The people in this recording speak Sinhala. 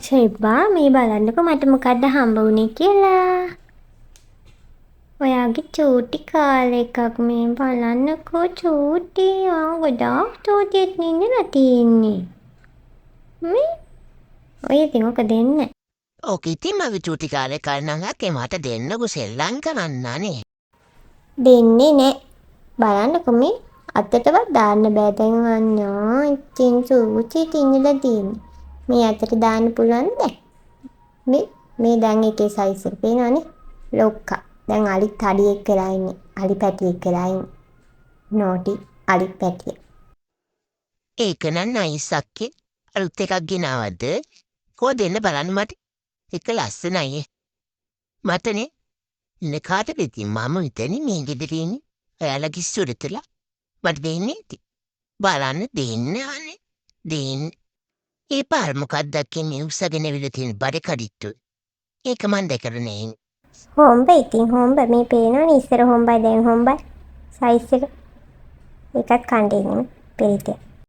ෂෙබ්බා මේ බලන්නකෝ මට මොකක්ද හම්බ වුනේ කියලා. ඔයාගේ චූටි කාලේ එකක් මේ බලන්නකෝ චූටි. ගොඩාක් චූටියෙක් ඉඳලා තියෙන්නේ. මේ ඔය ඉතින් ඔක දෙන්න. ඕක ඉතින් මගේ චූටි කාලේ කන්නගක් මට දෙන්නකෝ සෙල්ලම් කරන්නනේ. දෙන්නේ නෑ. බලන්නකෝ මේ අතටවත් දාන්න බෑ දැන් අන්නෝ. ඉතින් චූටියට ඉඳලා තියෙන්නේ. මේ අතට දාන්න පුළුවන්ද? මේ දැන් එකේ සයිස් එක පේනවනේ. ලොක්කා. දැන් අලිත් හඩියෙක් වෙලා ඉන්නේ. අලි පැටියෙක් වෙලා ඉන්නේ. නෝටි අලි පැටිය. ඒක නම් නයිස් අක්කේ. අලුත් එකක් ගෙනාවද? කෝ දෙන්න බලන්න මට. එක ලස්සනයි. මටනේ ඉන්න කාටද ඉතින් මම හිතන්නේ මේ ගෙදර ඉන්නේ. ඔයාලගේ සුරතලා මට දෙන්නේ ඉතින්. බලන්න දෙන්න අනේ. දෙන්න. ඒ පාර මොකක්ද අක්කේ මේ උස්සගෙන ඇවිල්ලා තියෙන බඩ කඩਿੱත්තු. ඒක මන් දැකලා නෑ. හොම්බ ඉතින් හොම්බ මේ පේනවනේ ඉස්සර හොම්බයි දැන් හොම්බයි. සයිස් එක. ඒකත් කණ්ඩේ නෙමෙයි. පිරිතේ.